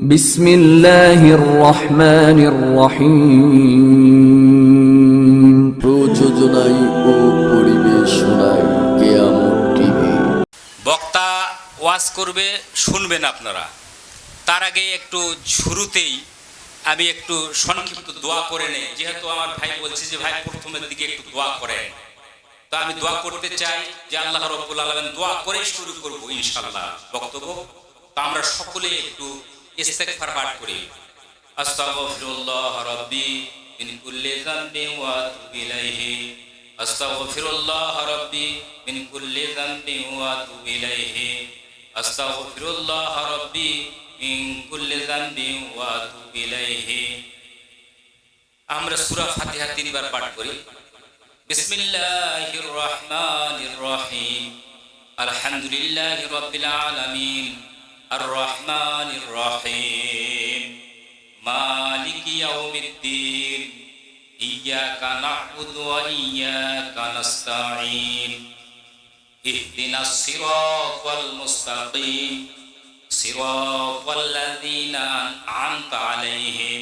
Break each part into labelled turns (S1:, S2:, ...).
S1: বিসমিল্লাহির রহমানির রহিম।
S2: প্রযোজনায় ও পরিবেশনায় কেয়ামত টিভি।
S3: বক্তা ওয়াজ করবে, শুনবেন আপনারা। তার আগে একটু শুরুতেই আমি একটু সংক্ষিপ্ত দোয়া করে নেই, যেহেতু আমার ভাই বলছে যে ভাই প্রথমের দিকে একটু দোয়া করেন, তো আমি দোয়া করতে চাই যে আল্লাহ রাব্বুল আলামিন দোয়া করে শুরু করব ইনশাআল্লাহ বক্তব্য। তো আমরা সকলে একটু ইস্তেগফার পাঠ করি। আস্তাগফিরুল্লাহ রাব্বি মিন কুল্লি যামবিন ওয়া আতুবু ইলাইহি। আস্তাগফিরুল্লাহ রাব্বি মিন কুল্লি যামবিন ওয়া আতুবু ইলাইহি। আস্তাগফিরুল্লাহ রাব্বি মিন কুল্লি যামবিন ওয়া আতুবু ইলাইহি। আমরা সূরা ফাতিহা তিনবার পাঠ করি। বিসমিল্লাহির রহমানির রহিম। আলহামদুলিল্লাহি রাব্বিল আলামিন। আর রহমানির রহিম। মালিকি ইয়াউমিদ্দিন। ইয়্যাকা না'বুদু ওয়া ইয়্যাকা নাস্তাঈন। ইহদিনাস সিরাতাল মুস্তাকিম। সিরাতাল লাযীনা আন'আমতা আলাইহিম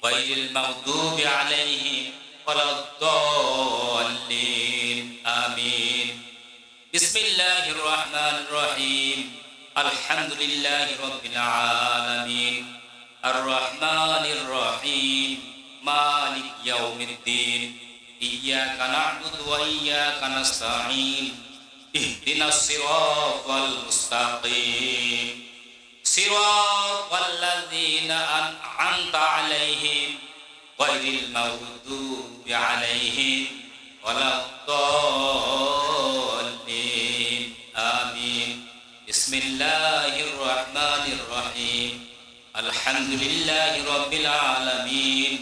S3: গায়রিল মাগদুবি আলাইহিম ওয়ালাদ-দাল্লিন। আমিন। বিসমিল্লাহির রহমানির রহিম। আলহামদুলিল্লাহি রাব্বিল আলামিন। আর রহমানির রহিম। মালিক ইয়াউমিদ্দিন। ইয়্যাকা না'বুদু ওয়া ইয়্যাকা নাস্তাঈন। ইহদিনাস সিরাতাল মুস্তাকিম। সিরাতাল লাযীনা আন'আমতা আলাইহিম গায়রিল মাগদুবি আলাইহিম ওয়ালাদ-দাল্লিন। আমিন। বিসমিল্লাহির রহমানির রহিম। আলহামদুলিল্লাহি রাব্বিল আলামিন।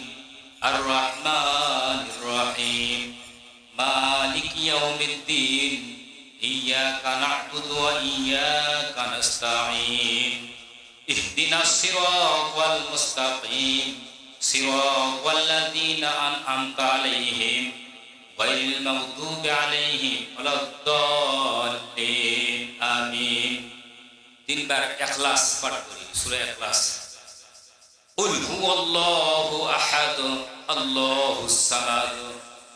S3: আর রহমানির রহিম। মালিকি ইয়াউমিদ্দিন। ইয়্যাকা না'বুদু ওয়া ইয়্যাকা নাস্তাঈন। ইহদিনাস সিরাতাল মুস্তাকিম। সিরাতাল লাযীনা আন'আমতা আলাইহিম গায়রিল মাগদুবি আলাইহিম ওয়ালাদ-দাল্লিন। আমিন। তিনবার ইখলাস পাঠ করি, সূরা ইখলাস। কুল হুয়াল্লাহু আহাদ আল্লাহুস সামাদ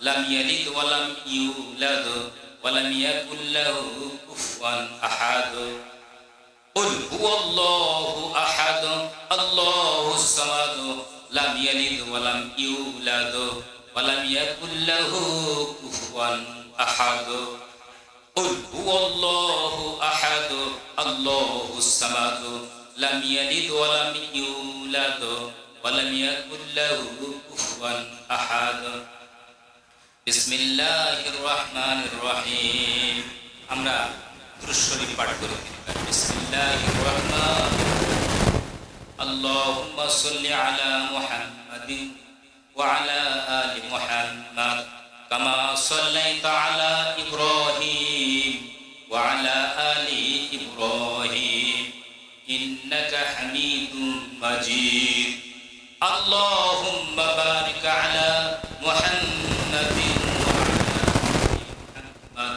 S3: লাম ইয়ালিদ ওয়া লাম ইউলাদ ওয়া লাম ইয়াকুল লাহু কুফুয়ান আহাদ। কুল হুয়াল্লাহু আহাদ আল্লাহুস সামাদ লাম ইয়ালিদ ওয়া লাম ইউলাদ ওয়া লাম ইয়াকুল লাহু কুফুয়ান আহাদ। কুল হুয়াল্লাহু আহাদ আল্লাহুস সামাদ লাম ইয়ালিদ ওয়া লাম ইউলাদ ওয়া লাম ইয়াকুল লাহু কুফুয়ান আহাদ। বিসমিল্লাহির রহমানির রহিম। আমরা দুরূদ শরীফ পাঠ করি। বিসমিল্লাহির রহমানির রহিম। আল্লাহুম্মা সাল্লি আলা মুহাম্মাদিন ওয়া আলা আলি মুহাম্মাদ কামা সাল্লাইতা আলা ইব্রাহিম ওয়া আলা আলি ইব্রাহিম ইন্নাকা হামিদুম মাজিদ। আল্লাহুম্মা বারিক আলা মুহাম্মাদিন ওয়া আলা আলি মুহাম্মাদ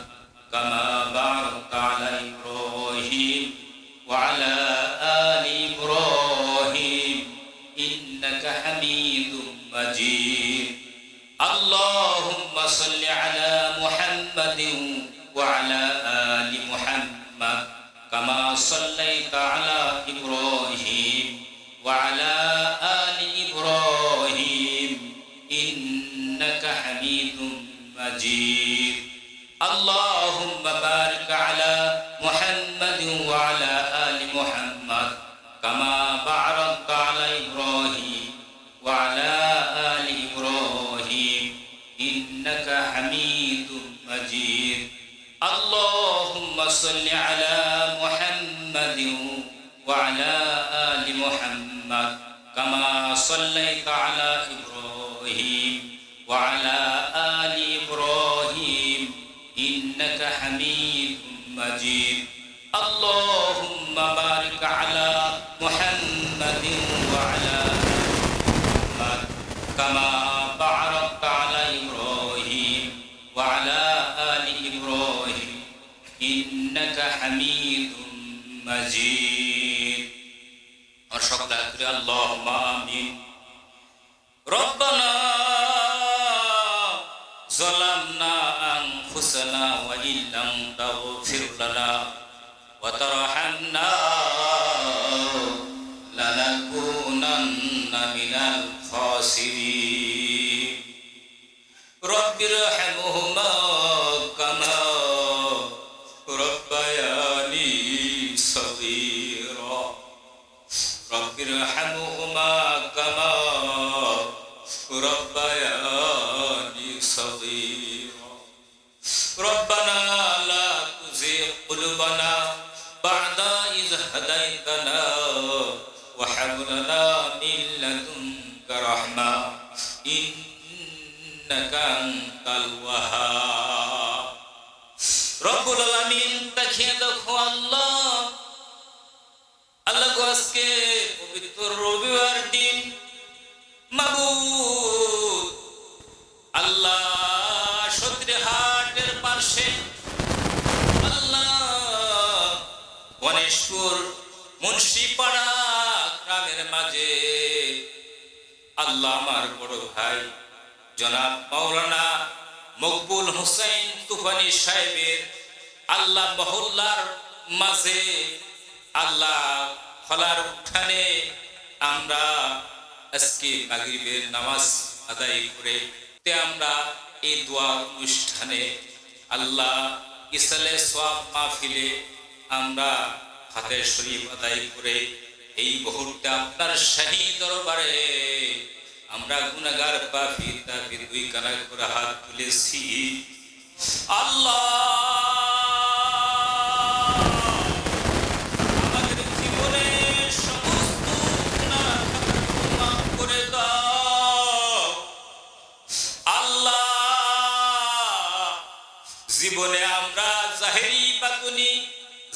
S3: কামা বারাকতা আলা ইব্রাহিম ওয়া আলা আলি ইব্রাহিম ইন্নাকা হামিদুম মাজিদ। আল্লাহুম্মা সাল্লি আলা মুহাম্মাদিন ওয়া আলা আলি মুহাম্মাদ কামা সাল্লাইতা আলা ইব্রাহিম ওয়া আলা আলি ইব্রাহিম ইন্নাকা হামিদুম মাজিদ। আল্লাহুম্মা বারিক আলা মুহাম্মাদিন ওয়া আলা আলি মুহাম্মাদ কামা বারাকতা আলা ইব্রাহিম ওয়া আলা আলি ইব্রাহিম ইন্নাকা হামিদুম মাজিদ। আল্লাহুম্মা সাল্লি আলা মুহাম্মাদিন ওয়া আলা আলি মুহাম্মাদ কামা সাল্লাইতা আলা ইব্রাহিম ওয়া আলা আলি ইব্রাহিম ইন্নাকা হামিদুম মাজিদ। আল্লাহুম্মা বারিক আলা মুহাম্মাদিন ওয়া আলা মুহাম্মাদ কামা বারাকতা আলা ইব্রাহিম ওয়া আলা আলি ইব্রাহিম ইন্নাকা হামিদুম মাজিদ। আর সকলে হাত আল্লাহুম্মা আমিন। রব্বানা যালামনা আনফুসানা ওয়া ইল্লাম তাগফির লানা ওয়া তারহামনা লানাকুনান্না মিনাল খাসিরিন। রব্বিরহামহুমা কামা রব্বায়ানি সগীরা। রব্বিরহামহুমা কামা রব্বায়ানি সগীরা। রব্বানা লা তুযিগ কুলুবানা বা'দা ইয হাদাইতানা ওয়া হাব লানা মিন লাদুনকা রাহমা ইন্নাকা আনতাল ওয়াহ্হাব। রব্বুল আলামিন তাকিয়ে দেখো আল্লাহ গো আজকে পবিত্র রবিবার দিন মাবুদ আল্লাহ সদরহাটের পাশে আল্লাহ গণেশপুর মুন্সিপাড়া গ্রামের মাঝে আল্লাহ আমার বড় ভাই জনাব মাওলানা মকবুল হোসেন তুফানি সাহেবের আল্লাহ মহল্লার মাঝে আল্লাহ খলার উঠানে আমরা আজকে মাগরিবের নামাজ আদায় করে আমরা এই দোয়া অনুষ্ঠানে আল্লাহ ইসালে সওয়াব মাহফিলে আমরা ফাতিহা শরীফ আদায় করে এই মুহূর্তে আপনার শাহী দরবারে আমরা গুনাহগার পাপী তাকে দুই কানা করে হাত তুলেছি আল্লাহ আমাদের জীবনে সমস্ত গুনাহ মাফ করে দাও আল্লাহ। জীবনে আমরা জাহেরি বাতুনি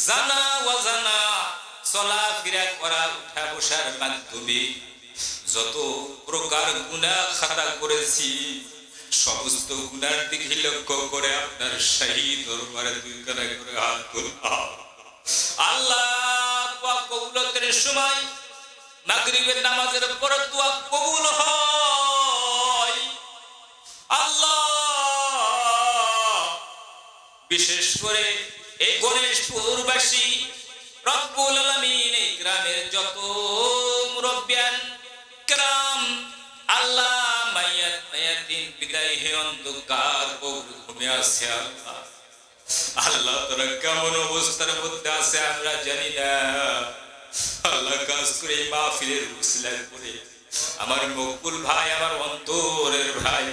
S3: জানা অজানা চলাফেরা করা উঠা বসার মাধ্যমে যত প্রকার গুনাহ খাতা করেছি সমস্ত গুনার দিকে লক্ষ্য করে আপনার শাহী দরবারে দুই কানা করে হাত তুললাম আল্লাহ। দোয়া কবুলতের সময় মাগরিবের নামাজের পর দোয়া কবুল হয় আল্লাহ। বিশেষ করে এই গণেশপুরবাসী রব্বুল আলামিন এই গ্রামের যত মুরব্বিয়ান کرام আল্লাহ মায়াতিন বিদায় হে অন্ধকার ঘুমে আছে আল্লাহ তোরা কেমন অবস্থার মধ্যে আছে আমরা জানি না আল্লাহ কাজ করে মাহফিলের উসিলা করে আমার মকবুল ভাই আমার অন্তরের ভাই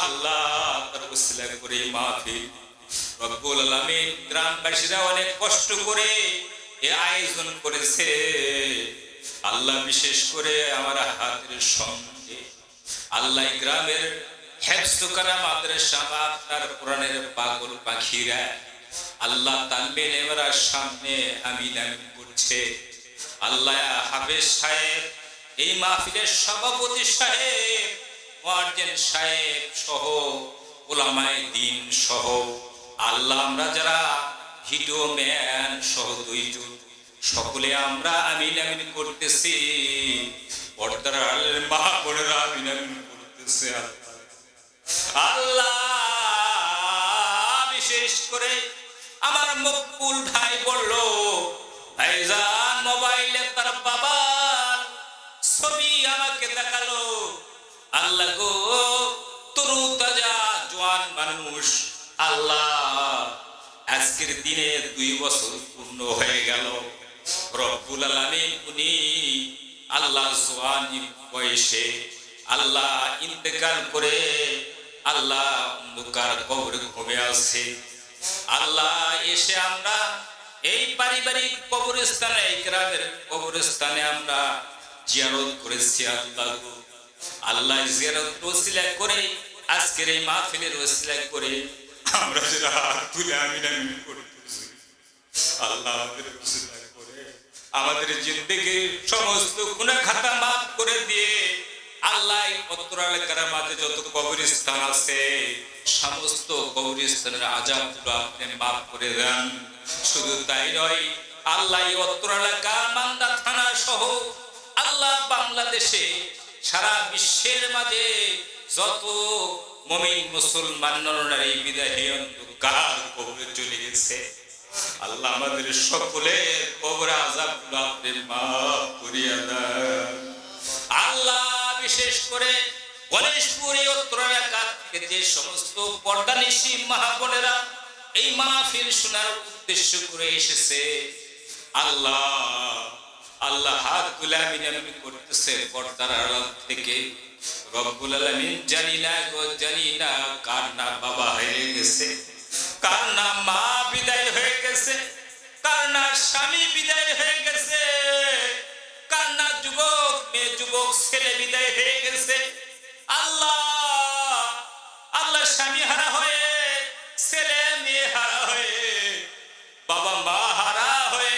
S3: আল্লাহ তার উসিলা করে মাহফিল রব্বুল আলামিন গ্রামবাসীরা অনেক কষ্ট করে এই আয়োজন করেছে আল্লাহ। বিশেষ করে আমার হাতের সঙ্গে আল্লাহ গ্রামের হেফজখানা মাদ্রাসা আপনার কোরআনের পাগল পাখিরা আল্লাহ তানবির এমরা সামনে আমিন আমিন করছে আল্লাহ। হাফেজ সাহেব এই মাহফিলের সভাপতি সাহেব মুয়াজ্জিন সাহেব সহ উলামায়ে দ্বীন সহ আল্লাহ আমরা যারা ভিডিও ম্যান সহ দুইজন সকলে আমরা আমিন আমিন করতেছি পর্দার আলের মা বোনেরা আমিন আমিন করতেছে আল্লাহ। বিশেষ করে আমার মকবুল ভাই বলল ভাইজান মোবাইলে তার বাবার ছবি আমাকে দেখালো আল্লাহ গো তরু তাজা জওয়ান মানুষ আল্লাহ আজকের দিনে 2 বছর পূর্ণ হয়ে গেল রব্বুল আলামিন উনি আল্লাহ জওয়ানি বয়সে আল্লাহ ইন্তেকাল করে আল্লাহ অন্ধকার কবরে ঘুমে আছে আল্লাহ। এসে আমরা এই পারিবারিক কবরস্থানে এই গ্রামের কবরস্থানে আমরা জিয়ারত করেছি আল্লাহ আল্লাহ জিয়ারত ওসিলা করে আজকের এই মাহফিলের ওসিলা করে আমরা যারা হাত তুলে আমিন আমিন করতেছি আল্লাহ আমাদের ওসিলা করে আমাদের জিন্দেগির সমস্ত গুনাহ খাতা মাফ করে দিয়ে আল্লাহ অত্র এলাকার মাঝে যত কবরস্থান আছে সমস্ত কবরস্থানের আযাবগুলো আপনি মাফ করে দেন। শুধু তাই নয় আল্লাহ অত্র এলাকার মান্দা থানা সহ বাংলাদেশে সারা বিশ্বের মাঝে যত মুমিন মুসলমান নরনারী বিদায় অন্ধকার কবরে চলে গেছে, আল্লাহ আমাদের সকলের কবর আযাবগুলো আপনি মাফ করিয়া দেন। আল্লাহ বিশেষ করে গণেশপুরে উত্তর এলাকা থেকে যে সমস্ত পর্দানিশী মাহবোনেরা এই মাহফিল শোনার উদ্দেশ্য করে এসেছে, আল্লাহ আল্লাহ হাত তুলে আমি করতেছে পর্দার আড়াল থেকে। রব্বুল আলামিন জানি না গো জানি না কার না বাবা হয়ে গেছে, কার না মা বিদায় হয়ে গেছে, কার না স্বামী বিদায় হয়ে গেছে, কার না যুবক মেয়ে যুবক ছেলে বিদায় হয়ে গেছে। আল্লাহ আল্লাহ স্বামী হারা হয়ে, ছেলে মেয়ে হারা হয়ে, বাবা মা হারা হয়ে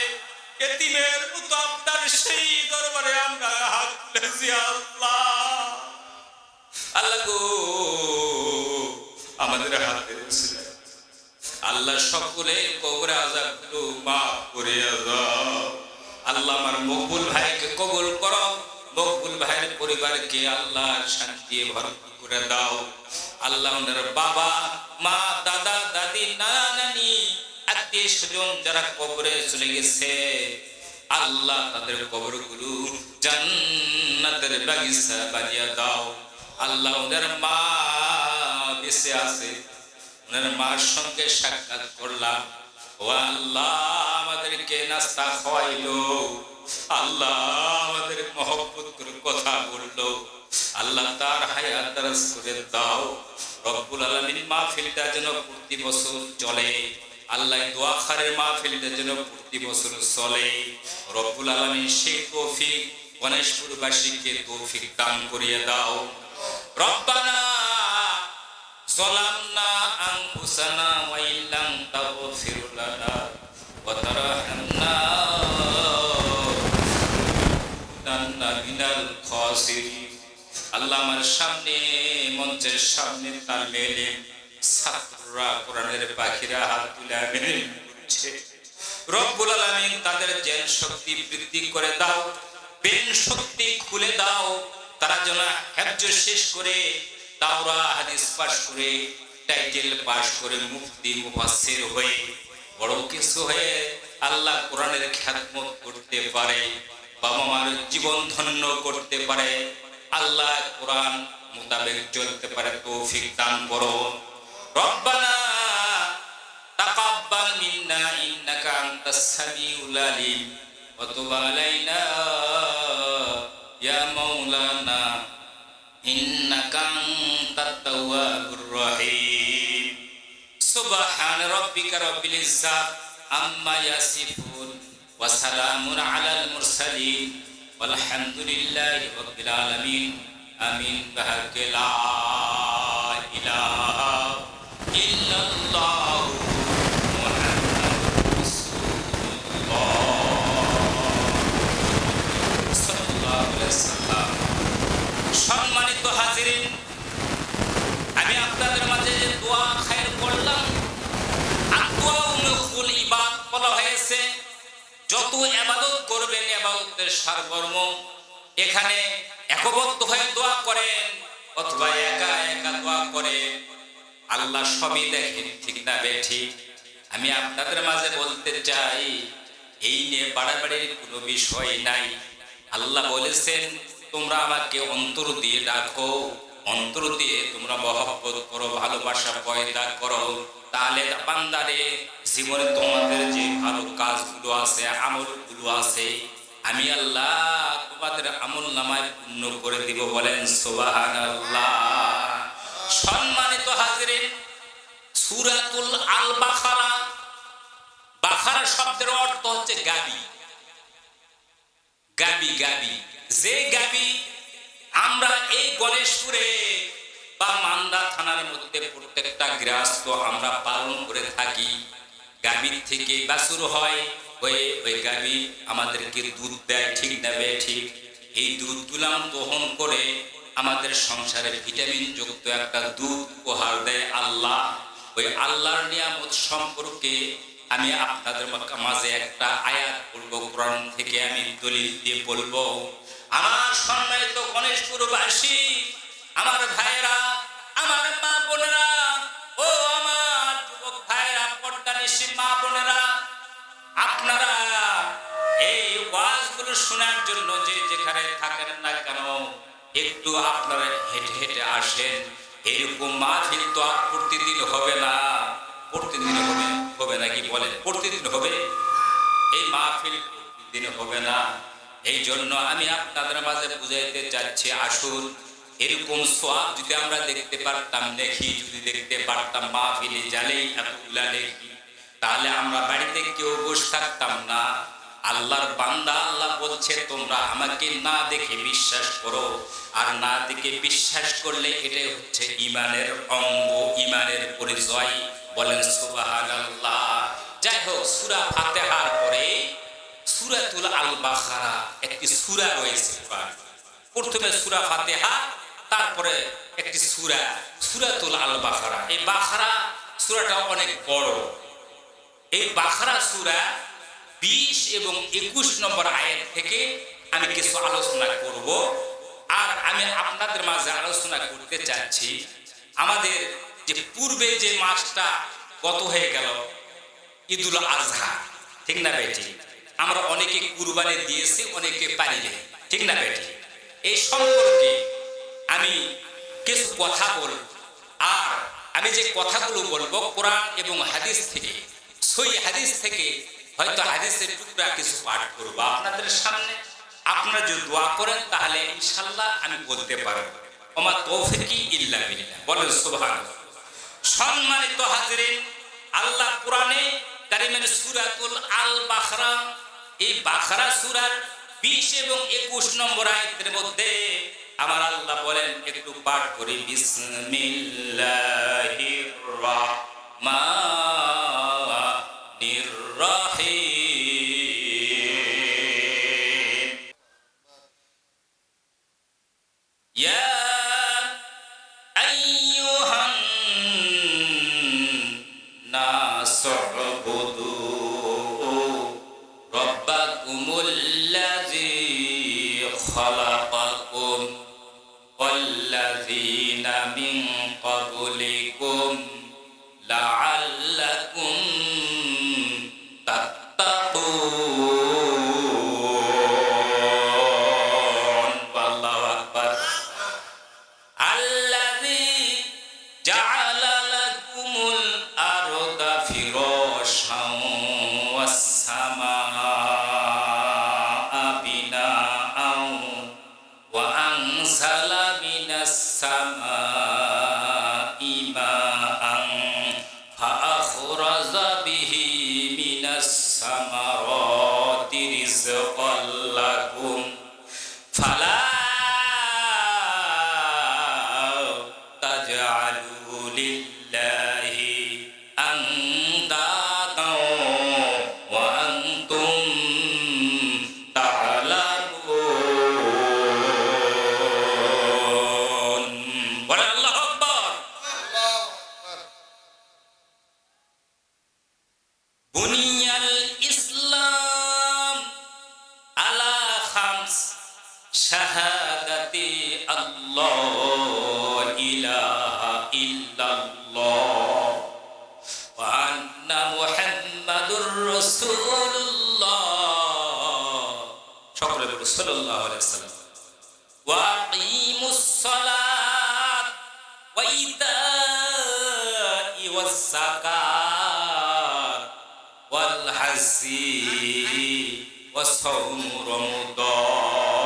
S3: এতিমের মতো আপনার সেই দরবারে আমরা হাত তুলেছি। আল্লাহ আল্লাহ গো আমাদের হাতে আল্লাহ সকলে কবরে আযাবগুলো মাফ করে দাও। আল্লাহ আমার মকবুল ভাইকে কবুল করো, মকবুল ভাইয়ের পরিবারকে আল্লাহ শান্তি ভরপুর করে দাও। আল্লাহ ওনার বাবা মা দাদা দাদি নানা নানি আত্মীয় স্বজন যারা কবরে চলে গেছে, আল্লাহ তাদের কবরগুলো জান্নাতের বাগিচা বানিয়ে দাও। আল্লাহ ওনার মা বেঁচে আছে, ওনার মার সঙ্গে সাক্ষাৎ করলাম, ও আল্লাহ আমাদেরকে নাস্তা খাওয়াইলো, আল্লাহ আমাদের মহব্বত করে কথা বললো, আল্লাহ তার হায়াত দারাজ করে দাও। রব্বুল আলামিন মাহফিলটা যেন প্রতি বছর চলে, আল্লাহ দোয়াখারের মাহফিলটা যেন প্রতি বছর চলে। রব্বুল আলামিন সেই তৌফিক গণেশপুরবাসীকে তৌফিক দান করিয়ে দাও। রব্বানা যালামনা আনফুসানা ওয়া ইল্লাম তাগফির লানা ওয়া তারহামনা লাকুনান্না মিনাল খাসিরিন। আল্লাহ আমার সামনে মঞ্চের সামনে তালমেলে ছাত্ররা কোরআনের পাখিরা হাত তুলে আমিন বলছে। রব্বুল আলামিন তাদের জ্ঞান শক্তি বৃদ্ধি করে দাও, ব্রেন শক্তি খুলে দাও, তারা যেন হেফজ শেষ করে তাওরাত হাদিস পাশ করে টাইটেল পাশ করে মুফতি মুফাসসির হয়ে বড় কিছু হয়ে আল্লাহ কোরআনের খিদমত করতে পারে, বাবা মার জীবন ধন্য করতে পারে, আল্লাহ কোরআন মোতাবেক চলতে পারে তৌফিক দান করো। রব্বানা তাকাব্বাল মিন্না ইন্নাকা আনতাস সামিউল আলিম ওয়া তুব আলাইনা ইয়া মাওলানা ইন্নাকা আনতাত তাওয়াবুর রহিম। সুবহান রাব্বিকা রাব্বিল ইজ্জাত আম্মা ইয়াসিফুন ওয়া সালামুন আলাল মুরসালিন walhamdulillahi rabbil alamin amin bahaqi la ilaha illallah muhammadur rasulullah sallallahu alaihi wasallam। সম্মানিত হাজিরিন, আমি আপনাদের মাঝে দোয়া খায়ের করলাম। আদওয়াউল ইবাদ বলা হয়েছে, যত ইবাদত করবেন ইবাদতের সারমর্ম এখানে একবদ্ধ হয়ে দোয়া করেন অথবা একা একা দোয়া করেন, আল্লাহ সবই দেখেন, ঠিক না বেঠিক? আমি আপনাদের মাঝে বলতে চাই, এই নিয়ে বাড়াবাড়ির কোনো বিষয় নাই। আল্লাহ বলেছেন তোমরা আমাকে অন্তর দিয়ে ডাকো, অন্তর দিয়ে তোমরা মহব্বত করো, ভালোবাসা পয়দা করো, তাহলে বান্দারে জীবনে তোমাদের যে ভালো কাজগুলো আছে, আমলগুলো আছে, আমি আল্লাহ তোমাদের আমল নামায় পূর্ণ করে দিব। বলেন সুবহানাল্লাহ। সম্মানিত হাজিরিন, সূরাতুল আল বাকারা, বাকারা শব্দের অর্থ হচ্ছে গাবি। গাবি গাবি যে গাবি আমরা এই গণেশপুরে বা মান্দা থানার মধ্যে প্রত্যেকটা গৃহস্থ আমরা পালন করে থাকি, গাভীর থেকে বাছুর হয়, ওই গাভী আমাদেরকে দুধ দেয়, ঠিক না ঠিক? এই দুধগুলো দহন করে আমাদের সংসারে ভিটামিন যুক্ত একটা দুধ উপহার দেয় আল্লাহ। ওই আল্লাহর নিয়ামত সম্পর্কে আমি আপনাদের মাঝে একটা আয়াত পড়ব, কোরআন থেকে আমি দলিল দিয়ে বলবো। আমার সম্মানিত চাঁদপুরবাসী, আমার ভাইরা, আমার মা বোনেরা, ও আমার যুবক ভাইরা, পর্দানিশী মা বোনেরা, আপনারা এই ওয়াজগুলো শোনার জন্য যে যেখানে থাকেন না কেন একটু আপনারা হেঁটে হেঁটে আসেন। এরকম মাহফিল তো আর প্রতিদিন হবে না, প্রতিদিন হবে না, কি বলেন? প্রতিদিন হবে এই মাহফিল, প্রতিদিন হবে না। এই জন্য আমি আপনাদের মাঝে বুঝাইতে চাচ্ছি, আসুন এরকম সওয়াব যদি আমরা দেখতে পারতাম, দেখি যদি দেখতে পারতাম মাহফিলে জালেই এতগুলা দেখি, তাহলে আমরা বাড়িতে কেউ বসে থাকতাম না। আল্লাহর বান্দা, আল্লাহ বলছে তোমরা আমাকে না দেখে বিশ্বাস করো, আর না দেখে বিশ্বাস করলে এটাই হচ্ছে ঈমানের অঙ্গ, ঈমানের পরিচয়। বলেন সুবহানাল্লাহ। যাই হোক, সূরা ফাতিহার পরে সূরাতুল আল বাকারা একটি সূরা রয়েছে। প্রথমে সূরা ফাতিহা, তারপরে একটি সূরা সূরাতুল আল বাকারা। এই বাকারা সূরাটা অনেক বড়। এই বাকারা সূরা 20 এবং 21 নম্বর আয়াত থেকে আমি কিছু আলোচনা করব। আর আমি আপনাদের মাঝে আলোচনা করতে চাচ্ছি, আমাদের যে পূর্বে যে মাসটা গত হয়ে গেল, ঈদুল আজহা, ঠিক না বেটি? আমরা অনেকে কুরবানি দিয়েছি, অনেকে পারি না, ঠিক না বেটি? এই সম্পর্কে আমি কিছু কথা বলব। আর আমি যে কথাগুলো বলবো কোরআন এবং হাদিস থেকে, সই হাদিস থেকে, হয়তো হাদিসের টুকরা কিছু পাঠ করবো আপনাদের সামনে। আপনারা যদি দোয়া করেন তাহলে ইনশাআল্লাহ আমি বলতে পারবো। ওমা তৌফিকি ইল্লা বিল্লাহ। বলেন সুবহানাল্লাহ। সম্মানিত হাজিরিন, আল্লাহ কোরআনে কারিমের সূরাতুল আল বাকারা, এই বাকারা সূরার 20 এবং 21 নম্বর আয়াতের মধ্যে আমার আল্লাহ বলেন, একটু পাঠ করি, বিসমিল্লাহির রাহমানির রাহিম। ইয়া আইয়ুহান নাস উবুদু রাব্বাকুমুল্লাযী খালাকাকুম ওয়াল্লাযীনা মিন ক্বাবলিকুম লাআল্লাকুম তাত্তাকুন। আল্লাহু আকবার। আল্লাযী জাআলা লাকুমুল আরদা ফিরাশান ওয়াস সামাআ বিনাআন ওয়া আনজালা মিনাস সামাই মাআন ফাআখরাজা বিহি মিনাস সামারাতি রিজকাল লাকুম ফালা তাজআলু লিল্লাহি আনদাদান ওয়া আনতুম তা'লামুন। বলেন আল্লাহু আকবার। বুনিয়াল ইসলাম আলা খামস শাহাদাতি আল্লাহ ইলাহা ইল্লাল্লাহ ওয়া আন্না মুহাম্মাদুর রাসূলুল্লাহ। সকলে বলুন সাল্লাল্লাহু আলাইহি ওয়াসাল্লাম। ওয়া আকিমুস সালাত ওয়া ইতাই ওয়াস যাকাত ওয়াল হাজ্জি ওয়া সাওম রমাদান।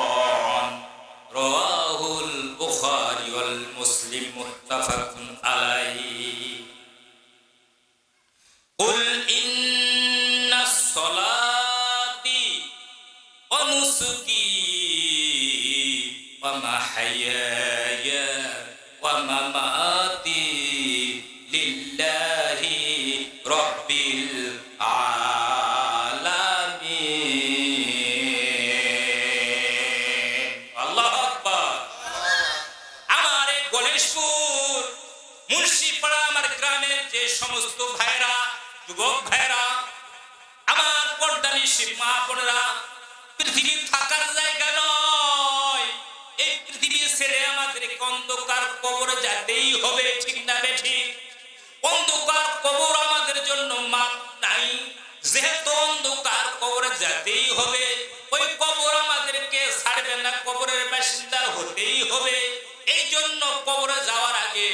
S3: রাওয়াহুল বুখারী ওয়াল মুসলিম মুত্তাফাকুন আলাইহি। কুল ইন্নাস সালাতি ওয়া নুসুকি ওয়া মাহইয়ায়া ওয়া মামাতি লিল্লাহি রাব্বিল আলামিন। আল্লাহু আকবার। আমার এই গণেশপুর মুন্সিপাড়া, আমার গ্রামের যে সমস্ত ভাইরা, যুবক ভাইরা, আমার পর্দানিশী মা বোনেরা, পৃথিবী থাকার জায়গা নয়। এই পৃথিবী ছেড়ে কবরে যেতেই হবে, ঠিক না বেঠিক? অন্ধকার কবর আমাদের জন্য মাপ নাই। যেহেতু অন্ধকার কবরে যেতেই হবে, ওই কবর আমাদেরকে ছাড়বে না, কবরের বাসিন্দা হতেই হবে। এই জন্য কবরে যাওয়ার আগে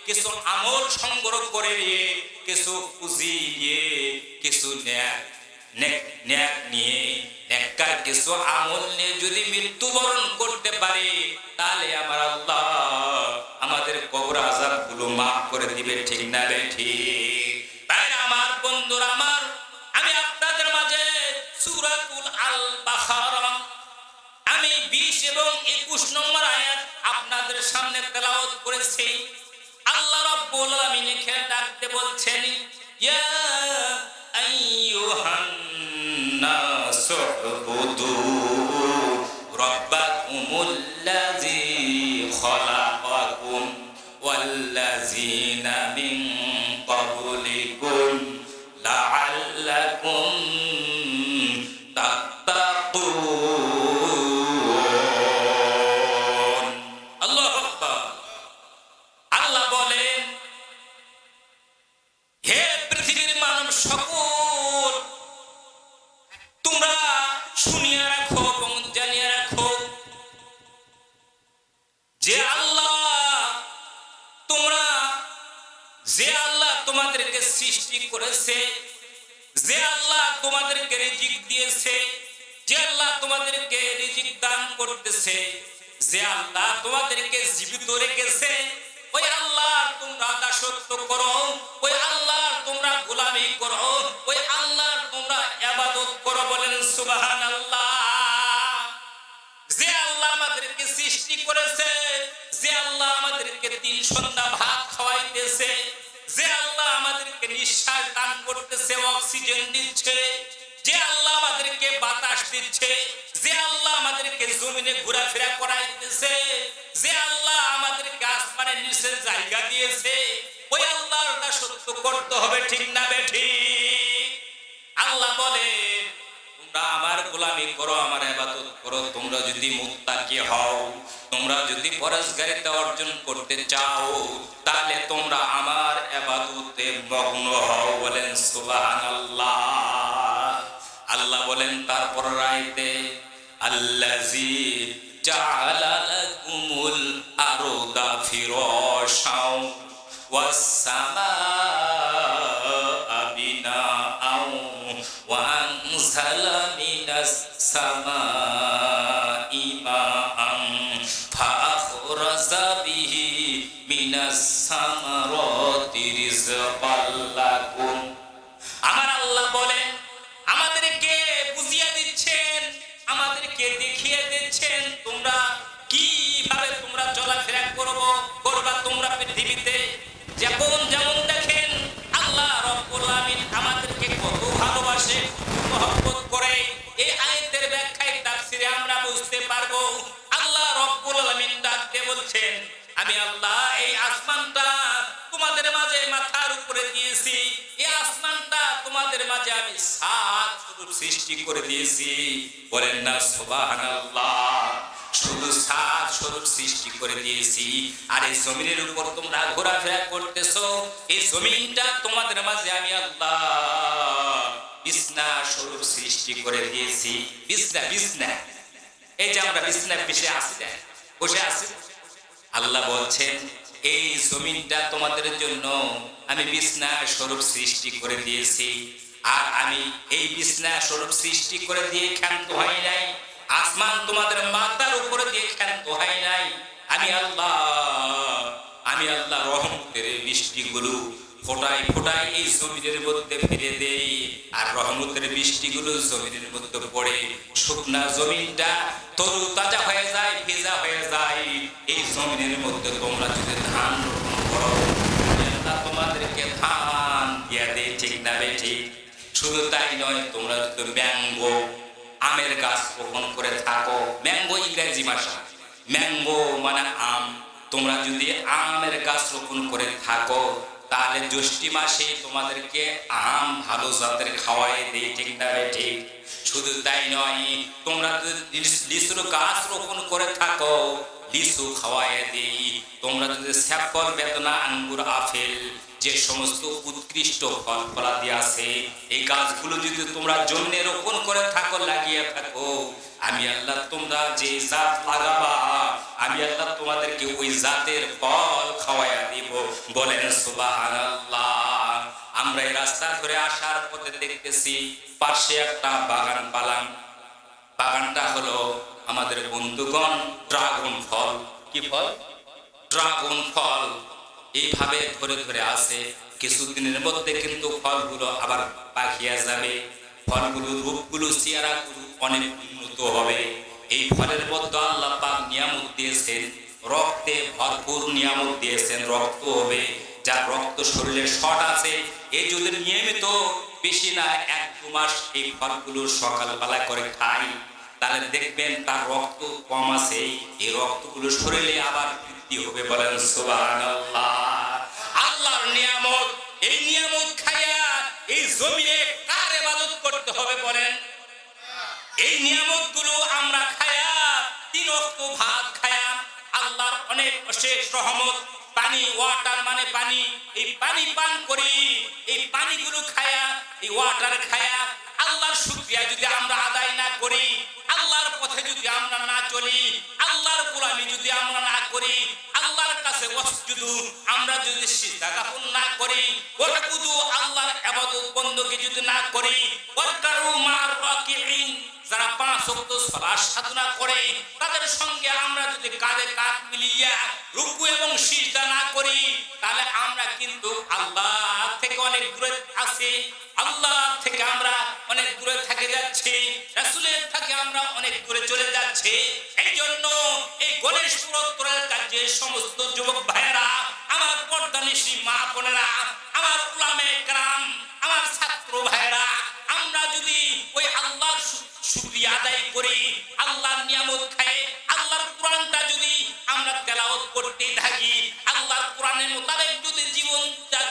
S3: কিছু আমল সংগ্রহ করে নিয়ে, কিছু পুঁজি নিয়ে, কিছু নেককার কিছু আমল নিয়ে যদি মৃত্যুবরণ করতে পারে, তাহলে আমার আল্লাহ আমাদের কবর আযাবগুলো মাফ করে দিবে, ঠিক না ঠিক? তাই আমার বন্ধুরা আমার, আমি আপনাদের মাঝে সূরাতুল আল বাকারা আমি 20 এবং 21 নম্বর আয়াত আপনাদের সামনে তেলাওয়াত করেছি। আল্লাহ রাব্বুল আলামিন এখানে ডাকতে বলছেন, ইয়া আইয়ুহান নাসু উবুদু রাব্বাকুমুল্লাযী খালাকাকুম ওয়াল্লাযীনা মিন ক্বাবলিকুম লাআল্লাকুম তাত্তাকুন। আল্লাহু আকবার। আল্লাহ বলেন, হে পৃথিবীর মানব সকল, তোমরা শুনিয়া রাখো এবং জানিয়া রাখো যে আল্লাহ তোমাদেরকে সৃষ্টি করেছে, যে আল্লাহ তোমাদেরকে রিজিক দিয়েছে, যে আল্লাহ তোমাদেরকে রিজিক দান করতেছে, যে আল্লাহ তোমাদেরকে জীবিত রেখেছে, ওই আল্লাহর তোমরা দাসত্ব করো, ওই আল্লাহর তোমরা গোলামি করো, ওই আল্লাহর তোমরা ইবাদত করো। বলেন সুবহানাল্লাহ। যে আল্লাহ আমাদেরকে সৃষ্টি করেছে, যে আল্লাহ আমাদেরকে 3 সন্ধ্যা ভাত খাওয়াইতেছে, যে আল্লাহ আমাদেরকে নিঃশ্বাস দান করতেছে, অক্সিজেন দিচ্ছে, যে আল্লাহ আমাদেরকে বাতাস দিচ্ছে, যে আল্লাহ আমাদেরকে জমিনে ঘোরাফেরা করাইতেছে, যে আল্লাহ আমাদেরকে আসমানের নিচে জায়গা দিয়েছে, ওই আল্লাহর দাসত্ব করতে হবে, ঠিক না বেঠিক? আল্লাহ বলেন, তোমরা আমার গোলামি করো, আমার ইবাদত করো। তোমরা যদি মুত্তাকি হও, তোমরা যদি পরহেজগারিতা অর্জন করতে চাও, তাহলে তোমরা আমার ইবাদতে মগ্ন হও। বলেন সুবহানাল্লাহ। আল্লাহ বলেন তারপর আয়াতে, আল্লাযী জাআলা লাকুমুল আরদা ফিরাশাও ওয়াস সামাআ বিনাআও ওয়া আনজালা মিনাস সামাই মাআন ফাআখরাজা বিহি মিনাস সামারাতি রিজকাল লাকুম। আমার আল্লাহ বলেন, আমাদেরকে বুঝিয়ে দিচ্ছেন, আমাদেরকে দেখিয়ে দিচ্ছেন তোমরা কিভাবে তোমরা চলাফেরা করবা তোমরা পৃথিবীতে। যেমন দেখেন আল্লাহ রাব্বুল আলামিন আমাদেরকে কত ভালোবাসে, মহব্বত করে। এই আয়াতের ব্যাখ্যায় তাফসীরে আমরা বুঝতে পারবো। আল্লাহ রাব্বুল আলামিন ডাকতে বলছেন, আমি আল্লাহ এই আসমানটা তোমাদের মাঝে মাথার উপরে দিয়েছি, এই আসমানটা তোমাদের মাঝে আমি সাত স্বরূপ সৃষ্টি করে দিয়েছি। বলেন না সুবহানাল্লাহ। শুধু সাত স্বরূপ সৃষ্টি করে দিয়েছি, আর এই জমিনের উপর তোমরা ঘোরাফেরা করতেছো, এই জমিনটা তোমাদের মাঝে আমি আল্লাহ বিছনা স্বরূপ সৃষ্টি করে দিয়েছি। বিছনা এই যে আমরা বিছনা বসে আছি, আল্লাহ বলছেন এই জমিনটা তোমাদের জন্য আমি বিছনা স্বরূপ সৃষ্টি করে দিয়েছি। আর আমি এই বিছনা স্বরূপ সৃষ্টি করে দিয়ে ক্ষান্ত হয় নাই, আসমান তোমাদের মাথার উপরে দিয়ে ক্ষান্ত হয় নাই। আমি আল্লাহ রহমতের বৃষ্টিগুলো ফোটায় ফোটায় এই জমিনের মধ্যে ফিরে দেই, আর রহমতের বৃষ্টিগুলো জমিনের মধ্যে পড়ে শুকনা জমিনটা তরু তাজা হয়ে যায়, ভেজা হয়ে যায়। এই জমিনের মধ্যে তোমরা যদি ধান রোপণ করো, আল্লাহ তোমাদেরকে ধান দিয়া দেয়, ঠিক না বেঠিক? শুধু তাই নয়, তোমরা যদি ম্যাঙ্গো আমের গাছ রোপণ করে থাকো, ম্যাঙ্গো ইংরেজি ভাষা, ম্যাঙ্গো মানে আম, তোমরা যদি আমের গাছ রোপণ করে থাকো, তাহলে জ্যৈষ্ঠী মাসে তোমাদেরকে আম ভালো জাতের খাওয়াই দেই, ঠিক না ঠিক? শুধু তাই নয়, তোমরা যদি লিচুর গাছ রোপণ করে থাকো, লিচু খাওয়াই দেই। তোমরা যদি স্যাপল, বেদনা, আঙ্গুর, আপেল, যে সমস্ত উৎকৃষ্ট ফল ফলাদি আছে, এই গাছগুলো যদি তোমরা জন্য রোপণ করে থাকো, লাগিয়ে থাকো, আমি আল্লাহ তোমরা যে জাত লাগাবা, আমি আল্লাহ তোমাদেরকে ওই জাতের ফল খাওয়াইয়া দিব। বলেন সুবহানাল্লাহ। আমরা এই রাস্তা ধরে আসার পথে দেখতেছি পাশে একটা বাগান পালাম। বাগানটা হলো আমাদের বন্ধুগণ ড্রাগন ফল। কি ফল? ড্রাগন ফল। এইভাবে ধরে ধরে আসে, কিছুদিনের মধ্যে কিন্তু ফলগুলো আবার পাকিয়ে যাবে। ফলগুলো, রূপগুলো, চেহারাগুলো অনেক উন্নত হবে। এই ফলের মধ্যে আল্লাহ পাক নিয়ামত দিয়েছেন, রক্তে ভরপুর নিয়ামত দিয়েছেন। রক্ত হবে, যার রক্ত শরীরে শর্ট আছে, এই যদি নিয়মিত বেশি না 1-2 মাস এই ফলগুলো সকালবেলা করে খাই, তাহলে দেখবেন তার রক্ত কম আছে, এই রক্তগুলো শরীরে আবার বৃদ্ধি হবে। বলেন সুবহানাল্লাহ। আল্লাহর নিয়ামত, এই নিয়ামত খাইয়া এই জমিনে কার ইবাদত করতে হবে বলেন? এই নিয়ামত গুলো আমরা খায়া, 3 ওয়াক্ত ভাত খায়া, আল্লাহর অনেক অশেষ রহমত, পানি, ওয়াটার মানে পানি, এই পানি পান করি, এই পানিগুলো খায়া, এই ওয়াটার খায়া আল্লাহর শুকরিয়া যদি আমরা আদায় না করি, আল্লাহর পথে যদি আমরা না চলি, আল্লাহর গোলামি যদি আমরা না করি, আল্লাহর কাছে ওয়াসজুদু আমরা যদি সিজদা জ্ঞাপন না করি, ওয়াকুদু আল্লাহর ইবাদত বندگی যদি না করি, ওয়ারকাউ মার রাকিঈন যারা 5 ওয়াক্ত সালাত সাধনা করে, তাদের সঙ্গে আমরা যদি কাঁধে কাঁধ মিলিয়ে রুকু এবং সিজদা না করি, তাহলে আমরা কিন্তু আল্লাহ থেকে অনেক দূরে আছি। আল্লাহ থেকে আমরা অনেক দূরে থেকে যাচ্ছি, রাসূলের থেকে আমরা অনেক দূরে চলে যাচ্ছি। এই জন্য এই গণেশ পুরোত্তরের কাজে সমস্ত যুবক ভাইয়েরা, আমার পর্দানিশী মা বোনেরা, আমার উলামায়ে কেরাম, আমার ছাত্র ভাইয়েরা, আমরা যদি ওই আল্লাহর শুকরিয়া আদায় করি, আল্লাহর নিয়ামত খাই, আল্লাহর কোরআনটা যদি আমরা তেলাওয়াত করতে থাকি, আল্লাহর কোরআনের মোতাবেক যদি জীবন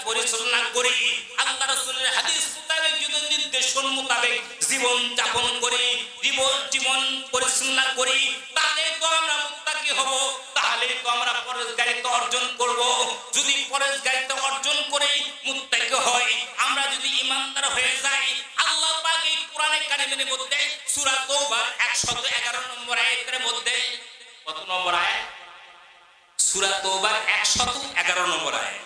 S3: পরিচালনা করি, আল্লাহ রাসূলের হাদিস মোতাবেক যদি নির্দেশন মোতাবেক জীবন যাপন করি, জীবন পরিচালনা করি, তাহলে তো আমরা মুত্তাকি হব, তাহলে তো আমরা পরহেজগারিতা অর্জন করব। যদি পরহেজগারিতা অর্জন করে মুত্তাকি হই, আমরা যদি ঈমানদার হয়ে যাই, আল্লাহ পাক এই কোরআনে কারিমের মধ্যে সূরা তাওবার 111 নম্বর আয়াতের মধ্যে, কত নম্বর আয়াত? সূরা তাওবার 111 নম্বর আয়াত।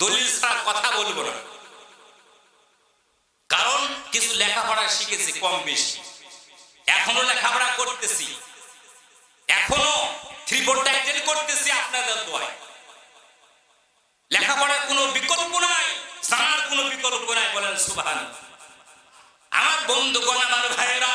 S3: দলিল ছাড়া কথা বলবো না, কারণ কিছু লেখাপড়া শিখেছি কম বেশি, এখনো লেখাপড়া করতেছি, এখনো 3-4 টাইটেল করতেছি আপনাদের দোয়ায়। লেখাপড়ার কোনো বিকল্প নাই, জানার কোনো বিকল্প নাই। বলেন সুবহানাল্লাহ। আমার বন্ধুগণ, আমার ভাইয়েরা,